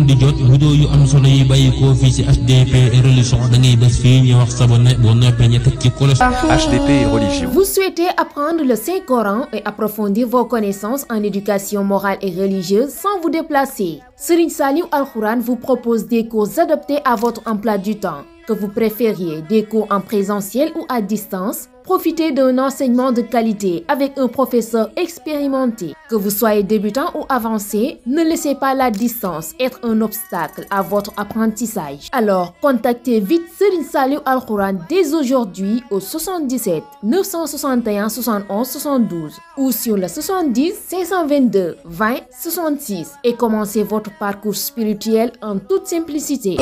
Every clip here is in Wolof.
di jot vidéo yu am solo yi bàyyi ko fii ci HDP et religion da ngay bés fii ñu wax s'abonner boo noppee ñu teg ci cloche. HDP et religion. Vous souhaitez apprendre le Saint-Coran et approfondir vos connaissances en éducation morale et religieuse sans vous déplacer? Serigne Saliou Al Khourane vous propose des cours adaptés à votre emploi du temps. Que vous préfériez des cours en présentiel ou à distance, profitez d'un enseignement de qualité avec un professeur expérimenté. Que vous soyez débutant ou avancé, ne laissez pas la distance être un obstacle à votre apprentissage. Alors, contactez vite Serigne Saliou Al Khourane dès aujourd'hui au 77 961 71 72 ou sur le 70 522 20 66 et commencez votre parcours spirituel en toute simplicité.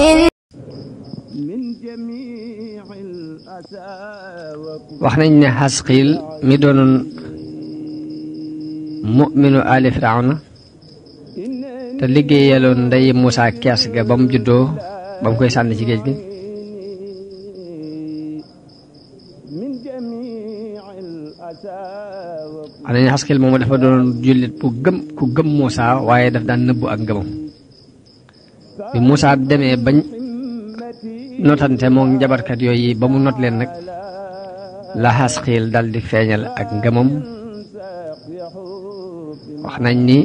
wax nañ ne Xasqiil mi doonoon mu'minu ali firawna te liggéeyaloon ndey Musaa kees ga ba mu juddoo ba mu koy sànni ci géej gi wax nañ ne Xasqiil moomu dafa doon jullit ku gëm Musaa waaye daf daan nëbbu ak ngëmam bi Musaa demee bañ notante moom njabarkat yooyu ba mu not leen nag la Xasqiil dal di feeñal ak ngëmam wax nañ ni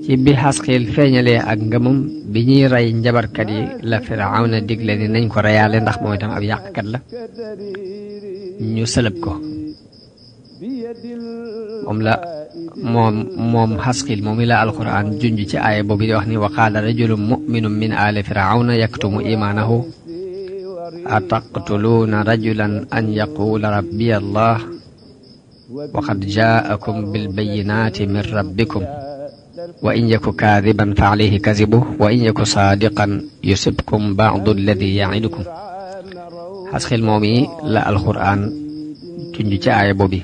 ci bi Xasqiil feeñalee ak ngëmam bi ñuy rey njabarkat yi la Firawna digle ni nañ ko reyaale ndax moom itam ab yàqkat la ñu sëlëb ko moom Xasqiil moom la alquran junj ci aaya boobu di wax ni wa qaala rajulun mu'minun min aali firawna yaktumu imaanahu ataqtuluuna rajulan an yaquula rabbiya allah wa qad jaakum bilbayinaati min rabbikum wa in yaku kaadiban fa alayhi kazibuhu wa in yaku saadiqan yusibkum ba'du alladi ya'idukum Xasqiil moom la alquran junj ci aaya boobu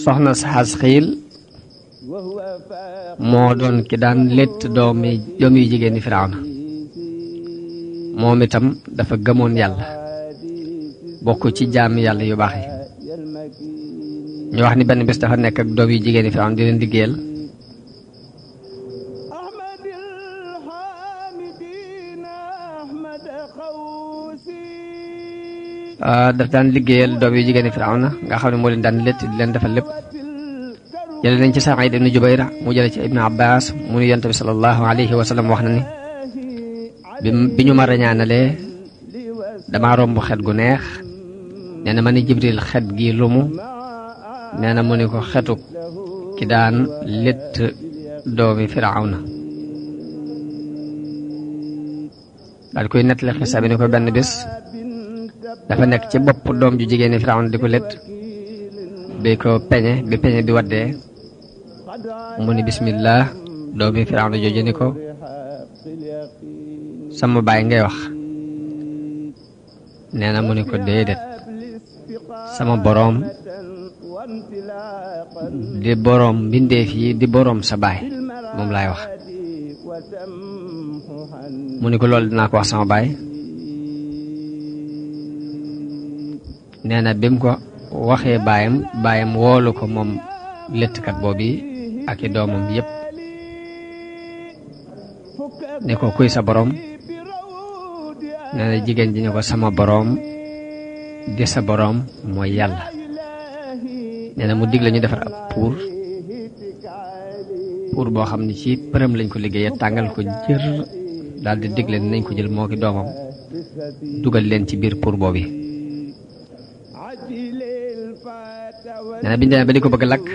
soxna si Xasqiil moo doon ki daan létt doom yu jigéen ñi Firawna moom itam dafa gëmoon yàlla bokk ci jaami yàlla yu baax yi ñu wax ni benn bés dafa nekk ak doom yu jigéen ñi Firawna di leen liggéeyal daf daan liggéeyal doom yu jigéen ñi Firawna nga xam ne moo leen daan létt di leen defal lépp jële nañ ci Saïd ibn Jubayr mu jële ci Ibn Abbas mu nu Yonent bi sallallahu alayhi wa sallam wax na ni bi ñu ma rañaanalee dama romb xet gu neex nee na ma ni Jibril xet gi lumu nee na mu ni ko xetu ki daan létt doomi Firawna daal koy nettali xisa bi ni ko benn bés dafa nekk ci bopp doom ju jigéen ñi Firawna di ko létt bi ko peñe bi peñe bi waddee mu ni bismillah doomi Firawna jooju ni ko sama baay ngay wax nee na mu ni ko déedéet sama boroom di boroom mbindeef yi di boroom sa baay moom laay wax mu ni ko loolu dinaa ko wax sama baay nee na bi mu ko waxee baayam woolu ko moom léttkat boobu ak i doomam yépp ne ko kuy sa boroom nee na jigéen ji ne ko sama boroom di sa boroom mooy yàlla nee na mu digle ñu defar ab pour boo xam ne ci përëm lañ ko liggéeyee tàngal ko jër daal di digle ne nañ ko jël moo ki doomam dugal leen ci biir pour boobu nee na biñ demee ba di ko bëgg lakk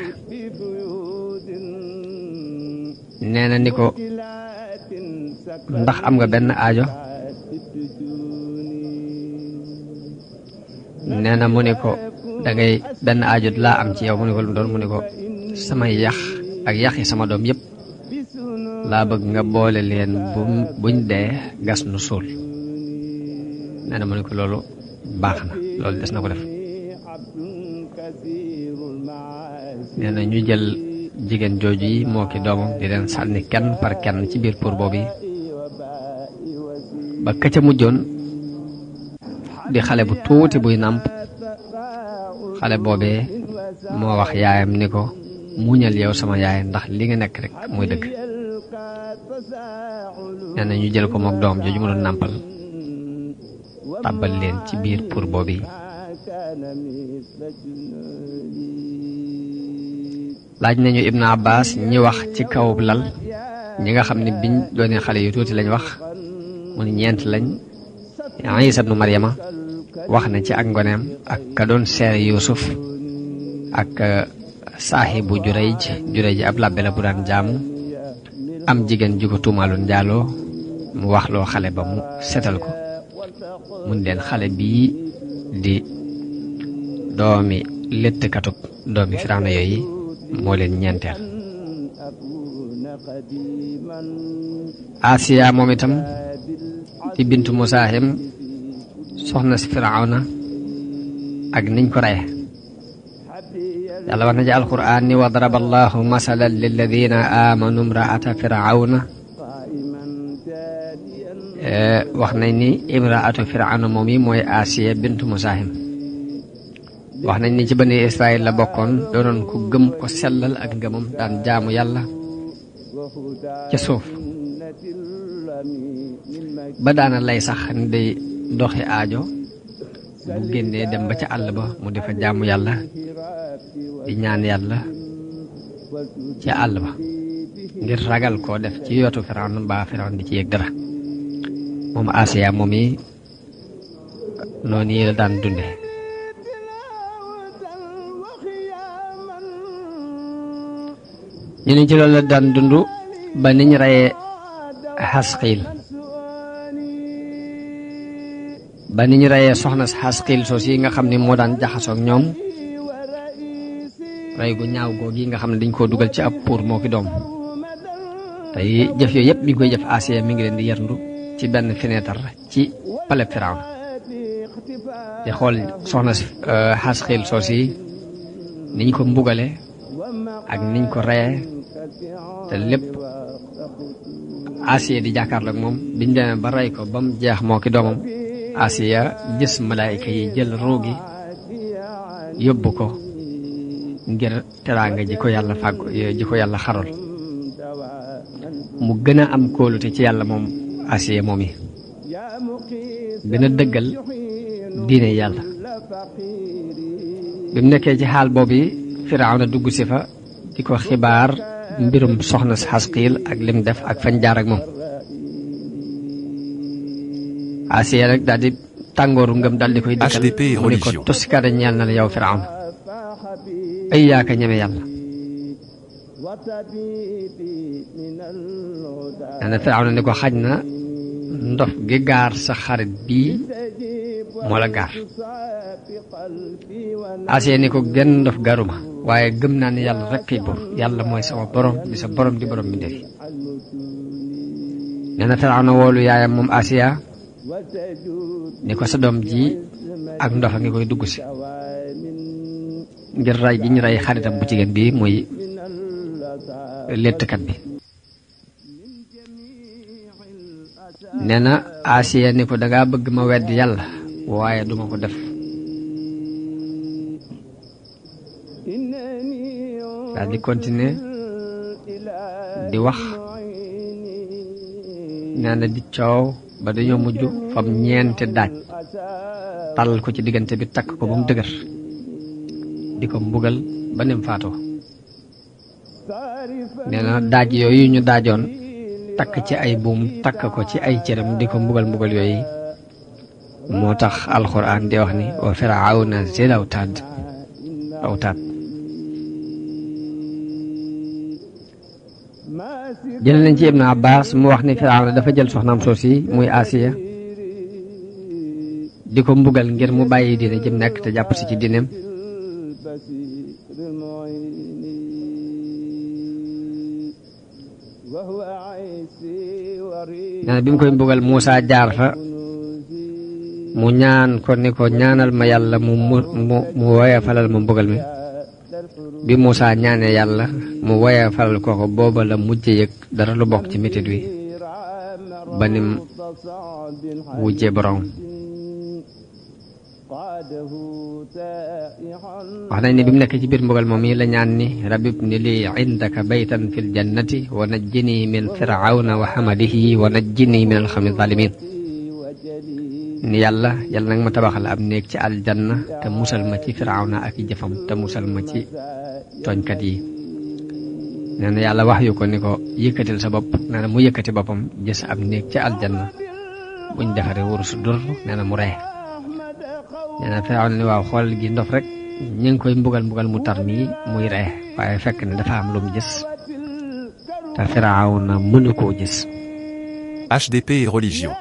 nee na ni ko ndax am nga benn aajo nee na mu ne ko dangay benn aajo laa am ci yow mu ne ko lu mu doon mu ne ko samay yax ak yax yi sama doom yépp laa bëgg nga boole leen buñ dee gas nu suul nee na mu ne ko loolu baax na loolu des na ko def nee na ñu jël jigéen jooju yi moo ki doomam di leen sànni kenn par kenn ci biir pour boobu ba ka ca mujjoon di xale bu tuuti buy nàmp xale boobee moo wax yaayam ni ko muñal yow sama yaay ndax li nga nekk rek mooy dëgg. nee na ñu jël ko mook doom jooju mu doon nàmpal tàbbal leen ci biir pour boobu. laaj nañu Ibn Abbas ñi wax ci kaw lal ñi nga xam ne biñ doonee xale yu tuuti lañ wax mu ne ñeent lañ. Isa ibnu Maryama wax na ci ak ngoneem ak ka doon seere Yuusuf ak saaxibu Jurayj ab labbe la bu daan jaamu am jigéen ju ko tuumaaloon njaaloo mu wax loo xale ba mu setal ko mun leen xale bii di doomi léttkatub doomi Firawna yooyu moo leen ñeenteel. Asiya moom itam di bintu Musaahim soxna si Firawna ak niñ ko reye. yàlla wax na ci alquran ni wa daraba allahu masalan lilladina amanu imraata Firawna wax nañ ni imraatu Firawna moom yi mooy Asiya bintu Musaahim. wax nañ ni ci bani Israël la bokkoon doonoon ku gëm ko sellal ak ngëmam daan jaamu yàlla ca suuf ba daana lay sax ni day doxi aajo bu génnee dem ba ca àll ba mu defa jaamu yàlla di ñaan yàlla ca àll ba ngir ragal koo def ci yootu Firawna mbaa Firawna di ci yëg dara. moom Asiya moom yi noonu yi la daan dunde. ñu ne ci loolu la daan dund ba niñ reyee Xasqiil soxna si Xasqiil soos yi nga xam ne moo daan jaxasoog ñoom rey gu ñaaw googu yi nga xam ne dañ koo dugal ci ab pour moo ki doom tey jëf yooyu yëpp mi ngi koy jëf Asiya mi ngi leen di yerndu ci benn fenêtre ci palais Firawna di xool soxna si Xasqiil soos yi niñ ko mbugale ak niñ ko reyee te lépp Asiya di jàkkaarloog moom biñ demee ba rey ko ba mu jeex moo ki doomam Asiya gis malaayika yi jël ruugi yóbbu ko ngir teraanga ji ko yàlla fàggu ji ko yàlla xarol mu gën a am kóolute ci yàlla moom Asiya moom yi gën a dëggal diine yàlla. bi mu nekkee ci xaal boobu Firawna dugg si fa di ko xibaar mbirum soxna si Xasqiil ak lim def ak fañ jaar ak moom. Asiya rek daal di tàngooru ngëm daal di koy dikkal mu ne ko toskare ñeel na la yow Firawna ay yaaka ñeme yàlla. nee na Firawna ni ko xaj na ndof gi gaar sa xarit bii moo la gaar. Asiya ni ko genn ndof gaaruma waaye gëm naa ne yàlla rek kay buur yàlla mooy sama borom di sa borom di borom bi ndefi. nee na Firawna woolu yaayam moom Asiya ni ko sa doom ji ak ndox a ngi koy dugg si ngir rey gi ñu rey xaritam bu jigéen bi muy léttkat bi. nee na Asiya ni ko dangaa bëgg ma wedd yàlla waaye duma ko def. daal di continuer di wax nee na di coow ba dañoo mujj fam ñeenti daaj tàllal ko ci diggante bi takk ko ba mu dëgër di ko mbugal ba nim faatoo. nee na daaj yooyu ñu daajoon takk ci ay buum takk ko ci ay cëram di ko mbugal yooyu moo tax alxuraan di wax ni wa Firawna zil awtaad. jël nañ ci Ibn Abbas mu wax ni Firawna dafa jël soxnaam soosi muy Asiya di ko mbugal ngir mu bàyyi diine jëm nekk te jàpp si ci diineem. nee na bi mu koy mbugal Muusa jaar fa mu ñaan ko ni ko ñaanal ma yàlla mu woyofalal ma mbugal mi. bi Muusa ñaanee yàlla mu woyofalal ko booba la mujj yëg dara lu bokk ci metit wi ba nim wujje borom. wax nañ ne bi mu nekk ci biir mbugal moom yi la ñaan ni rabbi ibni li indaka baytan fil jannati wa najjini min firawna wa hamadihi wa najjini min alxawmi zalimin ni yàlla nag ma tabaxal ab néeg ci aljanna te musal ma ci firawna ak i jëfam te musal ma ci tooñkat yi. nee na yàlla wax yu ko ni ko yëkkatil sa bopp. nee na mu yëkkati boppam gis ab néeg ci aljanna buñ defaree wurus dur. nee na mu ree. nee na firawna ni waaw xool gi ndof rek ñu ngi koy mbugal mu tar mii muy ree waaye fekk ne dafa am lu mu gis te firawna mënu koo gis. HDP et religion.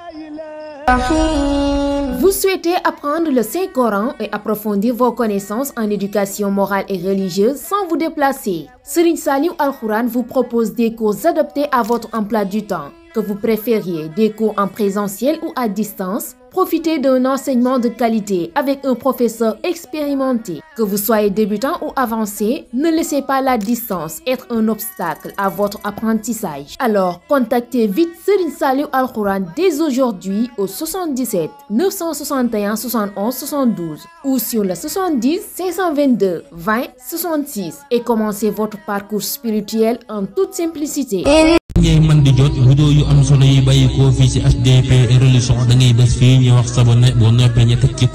Vous souhaitez apprendre le Saint-Coran et approfondir vos connaissances en éducation morale et religieuse sans vous déplacer? Serigne Saliou Al Khourane vous propose des cours adaptés à votre emploi du temps. Que vous préfériez des cours en présentiel ou à distance, profitez d'un enseignement de qualité avec un professeur expérimenté. Que vous soyez débutant ou avancé, ne laissez pas la distance être un obstacle à votre apprentissage. Alors, contactez vite Serigne Saliou Al Khourane dès aujourd'hui au 77 961 71 72 ou sur le 70 522 20 66 et commencez votre parcours spirituel en toute simplicité. ngay man di jot vidéo yu am solo yi bàyyi ko fii ci HDP et religion da ngay bés fii ñu wax sabone boo noppee ñu teg ci